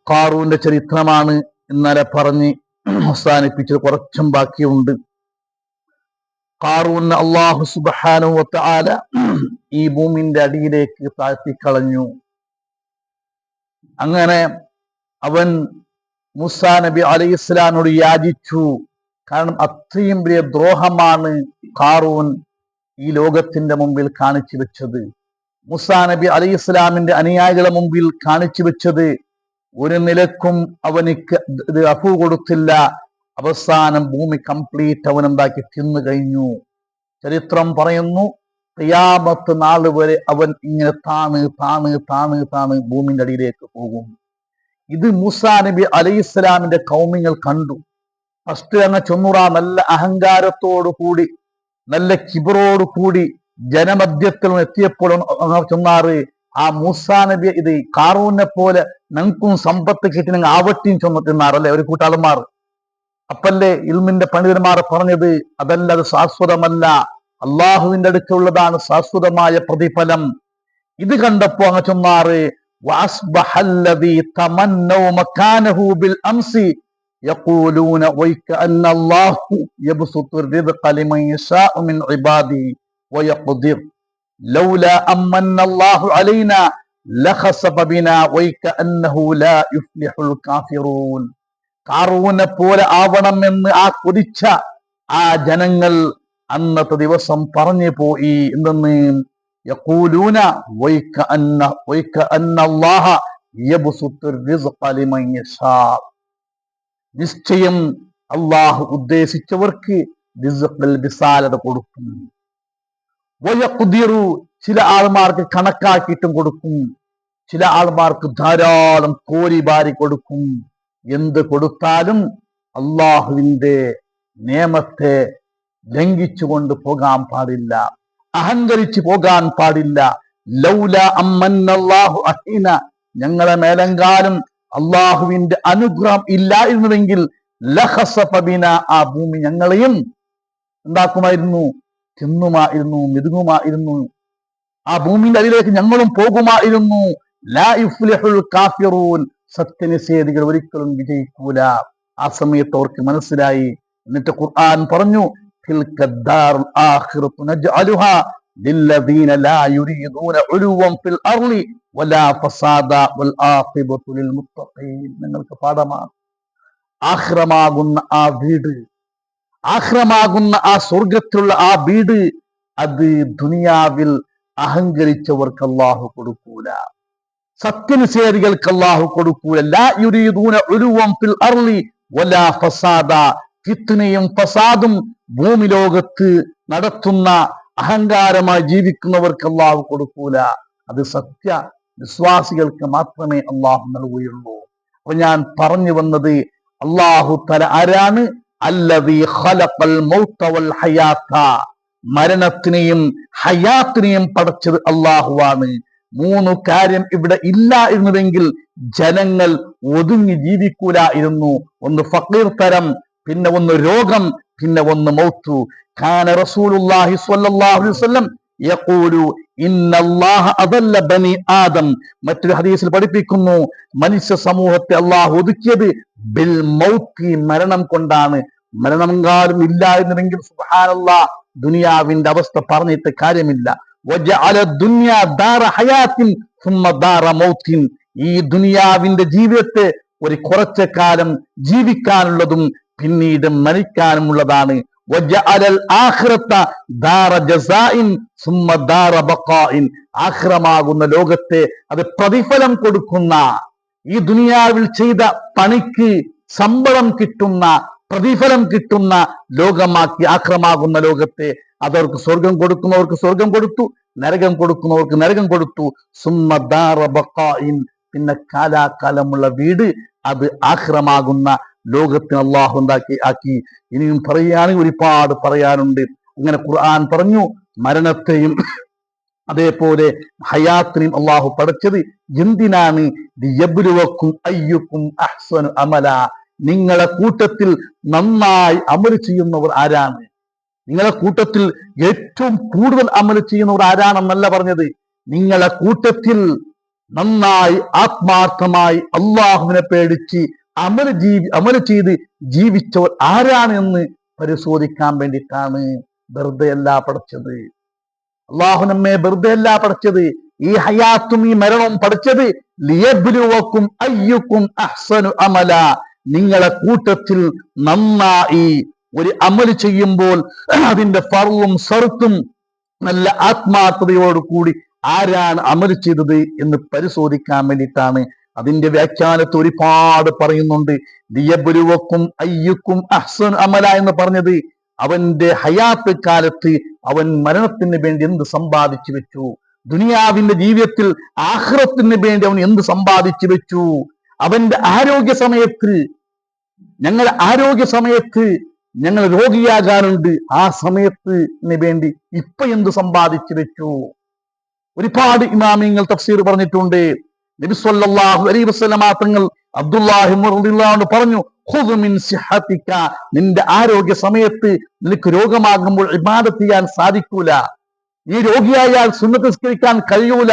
ഖാറൂന്റെ ചരിത്രമാണ് ഇന്നലെ പറഞ്ഞ് അവസാനിപ്പിച്ചത്. കുറച്ചും ബാക്കിയുണ്ട്. ഖാറൂൻ അല്ലാഹു സുബ്ഹാനഹു വ തആല ഈ ഭൂമിന്റെ അടിയിലേക്ക് താഴ്ത്തിക്കളഞ്ഞു. അങ്ങനെ അവൻ മൂസാ നബി അലൈഹിസ്സലാമിനോട് യാചിച്ചു. കാരണം അത്രയും വലിയ ദ്രോഹമാണ് ഖാറൂൻ ഈ ലോകത്തിന്റെ മുമ്പിൽ കാണിച്ചു വെച്ചത്. മൂസാ നബി അലൈഹിസ്സലാമിന്റെ അനുയായികളെ മുമ്പിൽ കാണിച്ചു വെച്ചത് ഒരു നിലക്കും അവനിക്ക് അഫു കൊടുത്തില്ല. അവസാനം ഭൂമി കംപ്ലീറ്റ് അവൻ എന്താക്കി തിന്നു കഴിഞ്ഞു. ചരിത്രം പറയുന്നു ഖിയാമത്ത് നാൾ വരെ അവൻ ഇങ്ങനെ താണ് താണ് താണ് താണ് ഭൂമിന്റെ അടിയിലേക്ക് പോകും. ഇത് മൂസാ നബി അലൈഹിസ്സലാമിന്റെ കൗമിങ്ങൾ കണ്ടു. ഫസ്റ്റ് അങ്ങ് ചൊന്നുറ നല്ല അഹങ്കാരത്തോടു കൂടി നല്ല കിബറോടു കൂടി ജനമധ്യത്തിൽ എത്തിയപ്പോൾ ചൊന്നാറ് ആ മൂസാ നബി ഇത് ഖാറൂനെ പോലെ ഞങ്ങൾക്കും സമ്പത്ത് കിട്ടി ഞങ്ങൾ ആവട്ടിയും ചൊന്നിട്ടുന്നാറല്ലേ ഒരു കൂട്ടാളന്മാർ. അപ്പല്ലേ ഇൽമിന്റെ പണ്ഡിതന്മാർ പറഞ്ഞത് അതല്ല, അത് ശാശ്വതമല്ല, അള്ളാഹുവിന്റെ അടുത്തുള്ളതാണ് ശാശ്വതമായ പ്രതിഫലം. ഇത് കണ്ടപ്പോ അങ്ങ് ചൊന്നാറ് يقولون ويكأن الله يبسط الرزق لمن يشاء من عباده ويقدر لولا أمن الله علينا لخسف بنا ويكأنه لا يفلح الكافرون. ഖാറൂനെ പോലെ ആവണമെന്ന് ആ കൊതിച്ച ആ ജനങ്ങൾ അന്നത്തെ ദിവസം പറഞ്ഞു പോയി. എന്തെന്ന്? യഖൂലൂന വൈകഅന്ന അല്ലാഹ യബ്സുത്തു റിസ്ഖ ലിമൻ യശാ. നിശ്ചയം അള്ളാഹു ഉദ്ദേശിച്ചവർക്ക് റിസ്ഖിൽ വിശാലത കൊടുക്കും. വയഖ്ദിറു, ചില ആൾമാർക്ക് കണക്കാക്കിയിട്ടും കൊടുക്കും, ചില ആൾമാർക്ക് ധാരാളം കോരി വാരി കൊടുക്കും. എന്ത് കൊടുത്താലും അള്ളാഹുവിന്റെ നിയമത്തെ ലംഘിച്ചുകൊണ്ട് പോകാൻ പാടില്ല, അഹങ്കരിച്ചു പോകാൻ പാടില്ല. ലൗല അമ്മന്നല്ലാഹു അലൈന, ഞങ്ങളെ മേലെങ്കാലും അള്ളാഹുവിന്റെ അനുഗ്രഹം ഇല്ലായിരുന്നുവെങ്കിൽ ലഖസഫ ബിനാ, ആ ഭൂമി ഞങ്ങളെയും എന്താക്കുമായിരുന്നു? തിന്നുമായിരുന്നു, മിതുങ്ങുമായിരുന്നു. ആ ഭൂമിന്റെ അടിയിലേക്ക് ഞങ്ങളും പോകുമായിരുന്നു. ലാ യുഫ്ലിഹുൽ കാഫിറൂൻ, സത്യനിഷേധികൾ ഒരിക്കലും വിജയിക്കൂല. ആ സമയത്ത് അവർക്ക് മനസ്സിലായി. എന്നിട്ട് ഖുർആൻ പറഞ്ഞു തിൽക്കദ്ദാറുൽ ആഖിറതു നജ്അലുഹാ ലില്ലദീന ലാ യുരീദൂന ഉലുവൻ ഫിൽ അർളി വലാ ഫസാദ വൽ ആഖിബതു ലിൽ മുത്തഖീൻ. നിങ്ങൾക്ക് പാഠമാണ്. ആഖിറമാകുന്ന ആ വീട്, ആഖിറമാകുന്ന ആ സ്വർഗത്തിലുള്ള ആ വീട്, അത് ദുനിയാവിൽ അഹങ്കരിച്ചവർക്ക് അല്ലാഹു കൊടുക്കൂല, സത്യനിഷേധികൾക്ക് അല്ലാഹു കൊടുക്കൂല. ലാ യുരീദൂന ഉലുവൻ ഫിൽ അർളി വലാ ഫസാദ, ഫിത്നയും ഫസാദും ഭൂമി ലോകത്ത് നടത്തുന്ന അഹങ്കാരമായി ജീവിക്കുന്നവർക്ക് അല്ലാഹു കൊടുക്കൂല. അത് സത്യ വിശ്വാസികൾക്ക് മാത്രമേ അല്ലാഹു നൽകുകയുള്ളൂ. അപ്പൊ ഞാൻ പറഞ്ഞു വന്നത് അല്ലാഹു തആല ആരാണ്? അല്ലദീ ഖലഖൽ മൗത വൽ ഹയാത, മരണത്തിനെയും ഹയാത്തിനെയും പടച്ചത് അല്ലാഹുവാണ്. മൂന്ന് കാര്യം ഇവിടെ ഇല്ലായിരുന്നുവെങ്കിൽ ജനങ്ങൾ ഒതുങ്ങി ജീവിക്കൂലായിരുന്നു. ഒന്ന് ഫഖീർ തരം, പിന്നെ ഒന്ന് രോഗം, പിന്നെ ഒന്ന് മൗത്ത്. കാന റസൂലുള്ളാഹി സ്വല്ലല്ലാഹു അലൈഹി വസല്ലം യഖൂലു ഇന്നല്ലാഹ അദല്ല ബനി ആദം. മറ്റൊരു ഹദീസിൽ പഠിപ്പിക്കുന്നു മനുഷ്യ സമൂഹത്തെ അല്ലാഹു ഒതുക്കിയത് ബിൽ മൗത്തി, മരണം കൊണ്ടാണ്. മരണമെങ്കാലും ഇല്ലായിരുന്നുവെങ്കിൽ സുബ്ഹാനല്ലാഹ് ദുനിയാവിന്റെ അവസ്ഥ പറഞ്ഞിട്ട് കാര്യമില്ല. വജഅല ദുനിയാ ദാറ ഹയാത്തിൻ സുമ്മ ദാറ മൗത്തിൻ, ഈ ദുനിയാവിന്റെ ജീവിതത്തെ ഒരു കുറച്ചു കാലം ജീവിക്കാനുള്ളതും പിന്നീട് മരിക്കാനുമുള്ളതാണ്. വജഅലൽ ആഖിറത ദാറ ജസാഇൻ സുമ്മ ദാറ ബഖാഇൻ, ആഖിറമാകുന്ന ലോകത്തെ അത് പ്രതിഫലം കൊടുക്കുന്ന, ഈ ദുനിയാവിൽ ചെയ്ത പണിക്ക് ശമ്പളം കിട്ടുന്ന, പ്രതിഫലം കിട്ടുന്ന ലോകമാക്കി ആഖിറമാകുന്ന ലോകത്തെ അതവർക്ക് സ്വർഗം കൊടുക്കുന്നവർക്ക് സ്വർഗം കൊടുത്തു, നരകം കൊടുക്കുന്നവർക്ക് നരകം കൊടുത്തു. സുമ്മ ദാറ ബഖാഇൻ, പിന്നെ കാലാകാലമുള്ള വീട് അത് ആഖിറമാകുന്ന ലോകത്തിന് അള്ളാഹു ആക്കി. ഇനിയും പറയുകയാണെങ്കിൽ ഒരുപാട് പറയാനുണ്ട്. അങ്ങനെ ഖുർആൻ പറഞ്ഞു മരണത്തെയും അതേപോലെ ഹയാത്തിനെയും അള്ളാഹു പടച്ചത് എന്തിനാണ്? ലിയബ്ലുവക്കും അയ്യുക്കും അഹ്സനു അമല, നിങ്ങളെ കൂട്ടത്തിൽ നന്നായി അമൽ ചെയ്യുന്നവർ ആരാണ്? നിങ്ങളെ കൂട്ടത്തിൽ ഏറ്റവും കൂടുതൽ അമൽ ചെയ്യുന്നവർ ആരാണെന്നല്ല പറഞ്ഞത്. നിങ്ങളെ കൂട്ടത്തിൽ നന്നായി ആത്മാർത്ഥമായി അള്ളാഹുവിനെ പേടിച്ച് അമല് ചെയ്ത് ജീവിച്ചവർ ആരാണ് എന്ന് പരിശോധിക്കാൻ വേണ്ടിയിട്ടാണ്. വെറുതെയല്ല പഠിച്ചത്. അള്ളാഹു നമ്മെ വെറുതെയല്ല പഠിച്ചത്. ഈ ഹയാത്തും ഈ മരണവും പഠിച്ചത് ലിയബ്ലുവക്കും അയ്യുക്കും അഹ്സനു അമല. നിങ്ങളെ കൂട്ടത്തിൽ നന്നായി ഒരു അമല് ചെയ്യുമ്പോൾ അതിന്റെ ഫർളും ഷർത്തും നല്ല ആത്മാർത്ഥതയോടുകൂടി ആരാണ് അമല് ചെയ്തത് എന്ന് പരിശോധിക്കാൻ വേണ്ടിയിട്ടാണ്. അതിന്റെ വ്യാഖ്യാനത്തിൽ ഒരുപാട് പറയുന്നുണ്ട്. ലിയബ്ലുവക്കും അയ്യുക്കും അഹ്സനു അമല എന്ന് പറഞ്ഞത് അവന്റെ ഹയാത്ത് കാലത്ത് അവൻ മരണത്തിന് വേണ്ടി എന്ത് സമ്പാദിച്ചു വെച്ചു, ദുനിയാവിന്റെ ജീവിതത്തിൽ ആഖിറത്തിന് വേണ്ടി അവൻ എന്ത് സമ്പാദിച്ചു വെച്ചു, അവന്റെ ആരോഗ്യ സമയത്ത് ഞങ്ങൾ രോഗിയാകാനുണ്ട്, ആ സമയത്തിന് വേണ്ടി ഇപ്പൊ എന്ത് സമ്പാദിച്ചു വെച്ചു. ഒരുപാട് ഇമാമിങ്ങൾ തഫ്സീർ പറഞ്ഞിട്ടുണ്ട്. നബി സല്ലല്ലാഹു അലൈഹി വസല്ലമ തങ്ങൾ അബ്ദുല്ലാഹി റളിയല്ലാഹു അൻഹു പറഞ്ഞു, ഖുദ് മിൻ സിഹതിക, നിന്റെ ആരോഗ്യ സമയത്ത് നിനക്ക് രോഗമാകുമ്പോൾ ഇബാദത്ത് ചെയ്യാൻ സാധിക്കൂല, നീ രോഗിയായാൽ സുന്നത്ത് നിസ്കരിക്കാൻ കഴിയൂല,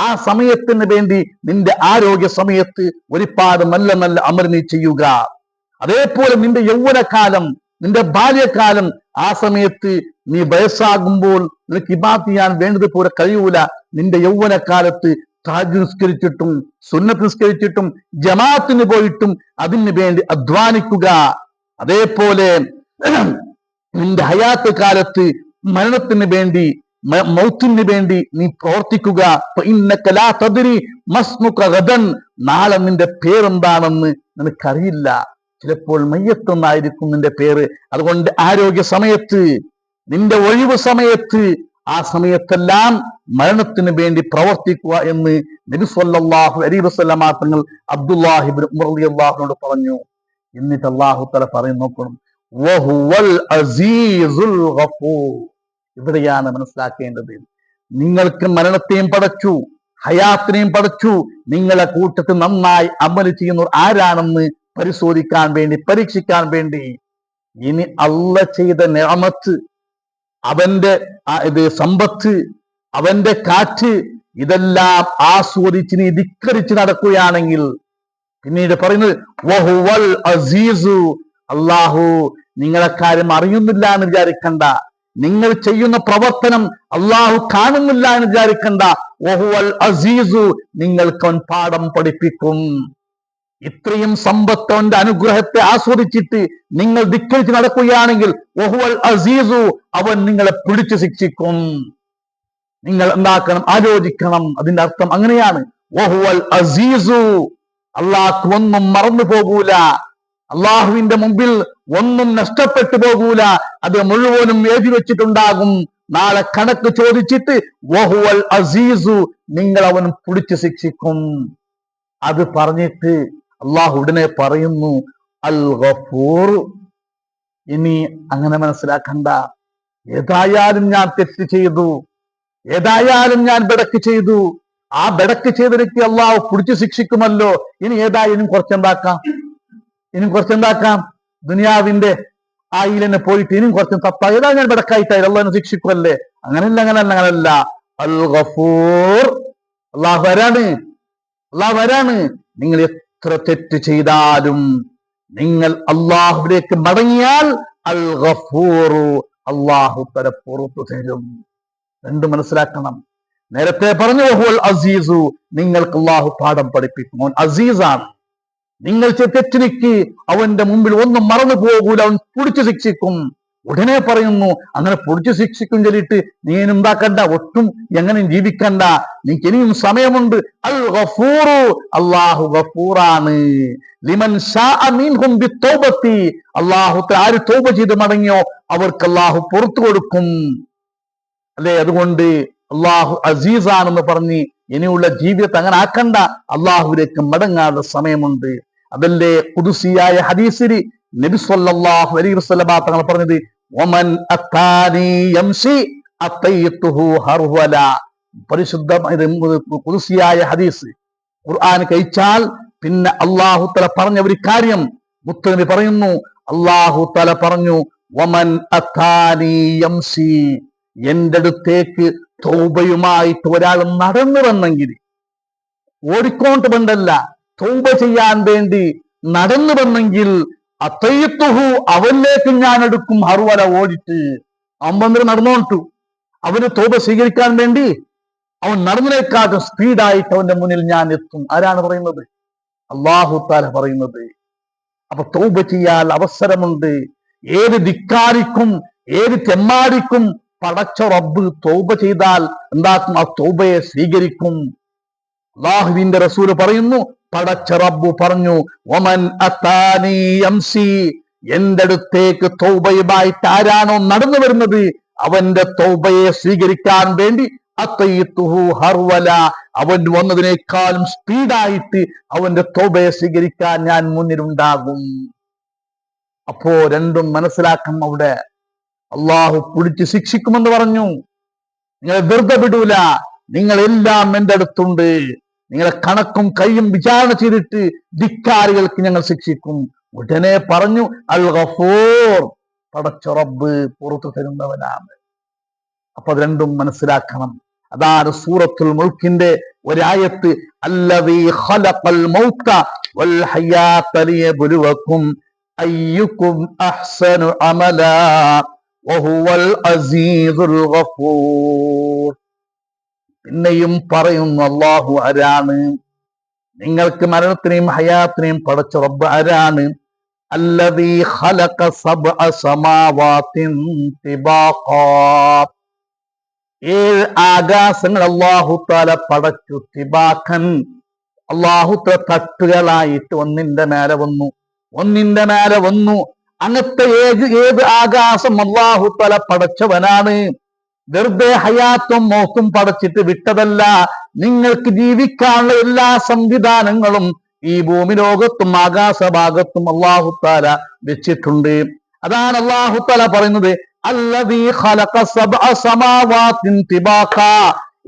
ആ സമയത്തിന് വേണ്ടി നിന്റെ ആരോഗ്യ സമയത്ത് ഒരുപാട് നല്ല നല്ല അമൽ നീ ചെയ്യുക. അതേപോലെ നിന്റെ യൗവനകാലം, നിന്റെ ബാല്യകാലം, ആ സമയത്ത് നീ വയസ്സാകുമ്പോൾ നിനക്ക് ഇബാദത്ത് ചെയ്യാൻ വേണ്ടതുപോലെ കഴിയൂല, നിന്റെ യൗവനകാലത്ത് തഹജ്ജുദ് നിസ്കരിച്ചിട്ടും സുന്നത്ത് നിസ്കരിച്ചിട്ടും ജമാഅത്തിന് പോയിട്ടും അതിന് വേണ്ടി അധ്വാനിക്കുക. അതേപോലെ നിന്റെ ഹയാത്ത് കാലത്ത് മരണത്തിന് വേണ്ടി മൗത്തിന് വേണ്ടി നീ പ്രവർത്തിക്കുക. നാളെ നിന്റെ പേരെന്താണെന്ന് നിനക്കറിയില്ല, ചിലപ്പോൾ മയ്യത്തൊന്നായിരിക്കും നിന്റെ പേര്. അതുകൊണ്ട് ആരോഗ്യ സമയത്ത്, നിന്റെ ഒഴിവ് സമയത്ത്, ആ സമയത്തെല്ലാം മരണത്തിന് വേണ്ടി പ്രവർത്തിക്കുക എന്ന് നബി സല്ലല്ലാഹു അലൈഹി വസല്ലമ തങ്ങൾ അബ്ദുല്ലാഹി ഇബ്നു ഉമർ റളിയല്ലാഹു അൻഹു പറഞ്ഞു. എന്നിട്ട് അല്ലാഹു തആല പറയും, നോക്കണം, വഹുവൽ അസീസുൽ ഗഫൂർ. ഇവിടെയാണ് മനസ്സിലാക്കേണ്ടത്. നിങ്ങൾക്ക് മരണത്തെയും പടച്ചു, ഹയാത്തിനെയും പടച്ചു. നിങ്ങളെ കൂട്ടത്തിൽ നന്നായി അമല് ചെയ്യുന്നവർ ആരാണെന്ന് പരിശോധിക്കാൻ വേണ്ടി, പരീക്ഷിക്കാൻ വേണ്ടി. ഇനി അള്ള ചെയ്ത നിഅമത്ത്, അവന്റെ സമ്പത്ത്, അവന്റെ കാറ്റ്, ഇതെല്ലാം ആസ്വദിച്ച് നീ ധിക്കരിച്ച് നടക്കുകയാണെങ്കിൽ പിന്നീട് പറയുന്നത് വഹുവൽ അസീസു, അള്ളാഹു നിങ്ങളെ കാര്യം അറിയുന്നില്ല എന്ന് വിചാരിക്കണ്ട, നിങ്ങൾ ചെയ്യുന്ന പ്രവർത്തനം അള്ളാഹു കാണുന്നില്ല എന്ന് വിചാരിക്കണ്ട. വഹുവൽ അസീസു, നിങ്ങൾക്ക് അവൻ പാഠം പഠിപ്പിക്കും. ഇത്രയും സമ്പത്ത്, അവന്റെ അനുഗ്രഹത്തെ ആസ്വദിച്ചിട്ട് നിങ്ങൾ ധിക്കരിച്ച് നടക്കുകയാണെങ്കിൽ വഹുവൽ അസീസു, അവൻ നിങ്ങളെ പിടിച്ചു ശിക്ഷിക്കും. നിങ്ങൾ എന്താക്കണം, ആലോചിക്കണം. അതിന്റെ അർത്ഥം അങ്ങനെയാണ്. വഹുവൽ അസീസു, അള്ളാഹ്ക്ക് ഒന്നും മറന്നു പോകൂല, അള്ളാഹുവിന്റെ മുമ്പിൽ ഒന്നും നഷ്ടപ്പെട്ടു പോകൂല, അത് മുഴുവനും എഴുതി വെച്ചിട്ടുണ്ടാകും. നാളെ കണക്ക് ചോദിച്ചിട്ട് വഹുവൽ അസീസു, നിങ്ങൾ അവൻ പിടിച്ചു ശിക്ഷിക്കും. അത് പറഞ്ഞിട്ട് അള്ളാഹു ഉടനെ പറയുന്നു അൽ ഗഫൂർ. ഇനി അങ്ങനെ മനസ്സിലാക്കണ്ട, ഏതായാലും ഞാൻ തെറ്റ് ചെയ്തു, ഏതായാലും ഞാൻ ബെടക്ക് ചെയ്തു, ആ ബെടക്ക് ചെയ്തിട്ട് അള്ളാഹു പിടിച്ചു ശിക്ഷിക്കുമല്ലോ, ഇനി ഏതായാലും കുറച്ചെന്താക്കാം, ദുനിയാവിന്റെ ആയിലെന്നെ പോയിട്ട് ഇനിയും കുറച്ചും തപ്പാ, ഏതായാലും ഞാൻ ബെടക്കായിട്ടായി അള്ളാഹു ശിക്ഷിക്കുമല്ലേ. അങ്ങനല്ല. അൽ ഗഫൂർ, അള്ളാഹു വരാണ്. നിങ്ങൾ എത്ര തെറ്റ് ചെയ്താലും നിങ്ങൾ അള്ളാഹുവിലേക്ക് മടങ്ങിയാൽ അൽ ഗഫൂറു, അള്ളാഹു തആല പുറത്തു തരും. രണ്ടും മനസ്സിലാക്കണം. നേരത്തെ പറഞ്ഞു വഹുവൽ അസീസു, നിങ്ങൾക്ക് അള്ളാഹു പാഠം പഠിപ്പിക്കും. അവൻ അസീസാണ്. നിങ്ങൾ തെറ്റിനിക്ക് അവന്റെ മുമ്പിൽ ഒന്നും മറന്നു പോകൂല, അവൻ പിടിച്ചു ശിക്ഷിക്കും. ഉടനെ പറയുന്നു, അങ്ങനെ പൊടിച്ചു ശിക്ഷിക്കും ചൊല്ലിട്ട് നീ ഉണ്ടാക്കണ്ട, ഒട്ടും എങ്ങനെയും ജീവിക്കണ്ട, നീക്ക് ഇനിയും സമയമുണ്ട്. അൽ ഗഫൂറു, അല്ലാഹു ഗഫൂറാണ്. ലിമൻ ശാഅ മിൻഹും ബിത്തൗബത്തി, അല്ലാഹു ആര് തൗബ ചെയ്ത് മടങ്ങിയോ അവർക്ക് അല്ലാഹു പുറത്തു കൊടുക്കും. അല്ലെ, അതുകൊണ്ട് അള്ളാഹു അസീസാണെന്ന് പറഞ്ഞ് ഇനിയുള്ള ജീവിതത്തെ അങ്ങനെ ആക്കണ്ട, അള്ളാഹുവിലേക്ക് മടങ്ങാനുള്ള സമയമുണ്ട്. അതല്ലേ ഖുദ്സിയായ ഹദീസിൽ നബി സല്ലല്ലാഹു അലൈഹി വസല്ലം തങ്ങൾ പറഞ്ഞത്, വമൻ അത്താനി യംശി അത്തൈതുഹു ഹർവല. പരിശുദ്ധ ഖുദ്സിയായ ഹദീസ്. ഖുർആൻ കഴിച്ചാൽ പിന്നെ അല്ലാഹു തആല പറഞ്ഞ ഒരു കാര്യം മുത്തനബി പറയുന്നു. അല്ലാഹു തആല പറഞ്ഞു, വമൻ അത്താനി യംശി, എന്റെ അടുത്തേക്ക് തൗബയുമായിട്ട് ഒരാൾ നടന്നു വന്നെങ്കിൽ, ഓടിക്കൊണ്ട് ബണ്ടല്ല, തൗബ ചെയ്യാൻ വേണ്ടി നടന്നു വന്നെങ്കിൽ അത്തയ്യത്തുഹു അവനിലേക്ക് ഞാൻ എടുക്കും ഹർവല ഓടിട്ട്. അവൻ വന്നിട്ട് നടന്നോട്ടു, അവന് തൗബ സ്വീകരിക്കാൻ വേണ്ടി അവൻ നടന്നതിനേക്കാളും സ്പീഡായിട്ട് അവന്റെ മുന്നിൽ ഞാൻ എത്തും. ആരാണ് പറയുന്നത്? അല്ലാഹു തആല പറയുന്നത്. അപ്പൊ തൗബ ചെയ്യാൻ അവസരമുണ്ട്. ഏത് ധിക്കാരിക്കും ഏത് തെമ്മാടിക്കും പടച്ച റബ്ബ് തൗബ ചെയ്താൽ എന്താക്കും? ആ തൗബയെ സ്വീകരിക്കും. അല്ലാഹുവിന്റെ റസൂല് പറയുന്നു, പടച്ച റബ്ബ് പറഞ്ഞു, വമൻ അതാനി യംസി, എന്റെ അടുത്തേക്ക് തൗബയുമായിട്ട് ആരാണോ നടന്നു വരുന്നത് അവന്റെ തൗബയെ സ്വീകരിക്കാൻ വേണ്ടി അത്തയ്തുഹു ഹർവല, അവൻ വന്നതിനേക്കാളും സ്പീഡായിട്ട് അവന്റെ തൗബയെ സ്വീകരിക്കാൻ ഞാൻ മുന്നിലുണ്ടാകും. അപ്പോ രണ്ടും മനസ്സിലാക്കണം. അവിടെ അള്ളാഹു പിടിച്ച് ശിക്ഷിക്കുമെന്ന് പറഞ്ഞു. നിങ്ങളെ വെറുതെ വിടൂല, നിങ്ങളെല്ലാം എന്റെ അടുത്തുണ്ട്, നിങ്ങളെ കണക്കും കൈയും വിചാരണ ചെയ്തിട്ട് ധിക്കാരികൾക്ക് ഞങ്ങൾ ശിക്ഷിക്കും. ഉടനെ പറഞ്ഞു, അൽ ഗഫൂർ, പടച്ച റബ്ബ് പുറത്തു തരുന്നവനാണ്. അപ്പൊ അത് രണ്ടും മനസ്സിലാക്കണം. അതാണ് സൂറത്തുൽ മുൽക്കിന്റെ ഒരായത്ത്, അല്ലദീ ഖലഖൽ മൗത വൽ ഹയാത ലിയബ്ലുവകും അയ്യുകും അഹ്സനു അമലാ വഹുവൽ അസീസുൽ ഗഫൂർ. പിന്നെയും പറയുന്നു, അല്ലാഹു ആരാണ്? നിങ്ങൾക്ക് മരണത്തിനെയും ഹയാത്തിനെയും പടച്ച റബ്ബ് ആരാണ്? അല്ലദീ ഖലഖ സബ്അ സമാവാതിൻ തിബാഖാ, 7 ആകാശങ്ങൾ അല്ലാഹു തആല പടച്ചു. തിബാഖൻ, അല്ലാഹു തആല തട്ടുകളായിട്ട് ഒന്നിന്റെ മേലെ വന്നു, ഒന്നിന്റെ മേലെ വന്നു. അങ്ങനത്തെ ഏത് ആകാശം അല്ലാഹു തആല പടച്ചവനാണ്. വെറുതെ ഹയാത്തും മൗത്തും പടച്ചിട്ട് വിട്ടതല്ല. നിങ്ങൾക്ക് ജീവിക്കാനുള്ള എല്ലാ സംവിധാനങ്ങളും ഈ ഭൂമി ലോകത്തും ആകാശഭാഗത്തും അല്ലാഹു തആല വെച്ചിട്ടുണ്ട്. അതാണ് അല്ലാഹു തആല പറയുന്നത്, അല്ലദീ ഖലഖ സബ്അ സമാവാതിൻ തിബാഖാ,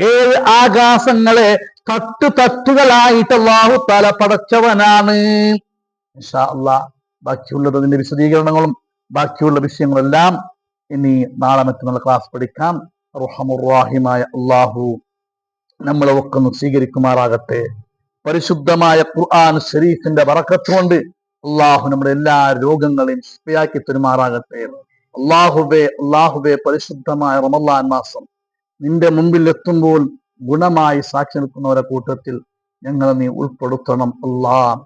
7 ആകാശങ്ങളെ തട്ടുകളായിട്ട് അല്ലാഹു തആല പടച്ചവനാണ്. ഇൻഷാ അല്ലാഹ് ബാക്കിയുള്ളത് അതിന്റെ വിശദീകരണങ്ങളും ബാക്കിയുള്ള വിഷയങ്ങളെല്ലാം ഇനി നാളെ മറ്റന്നാൾ ക്ലാസ് പഠിക്കാം. റഹ്മാനുർ-റഹീമായ അല്ലാഹു നമ്മളെ ഒക്കെ ഒന്ന് സ്വീകരിക്കുമാറാകട്ടെ. പരിശുദ്ധമായ ഖുർആൻ ശരീഫിന്റെ ബറക്കത്ത് കൊണ്ട് അല്ലാഹു നമ്മുടെ എല്ലാ രോഗങ്ങളെയും ശിഫയാക്കി തരുമാറാകട്ടെ. അല്ലാഹുവേ, പരിശുദ്ധമായ റമളാൻ മാസം നിന്റെ മുമ്പിൽ എത്തുമ്പോൾ ഗുണമായി സാക്ഷി നിൽക്കുന്നവരുടെ കൂട്ടത്തിൽ ഞങ്ങളെ നീ ഉൾപ്പെടുത്തണം. അല്ലാഹ്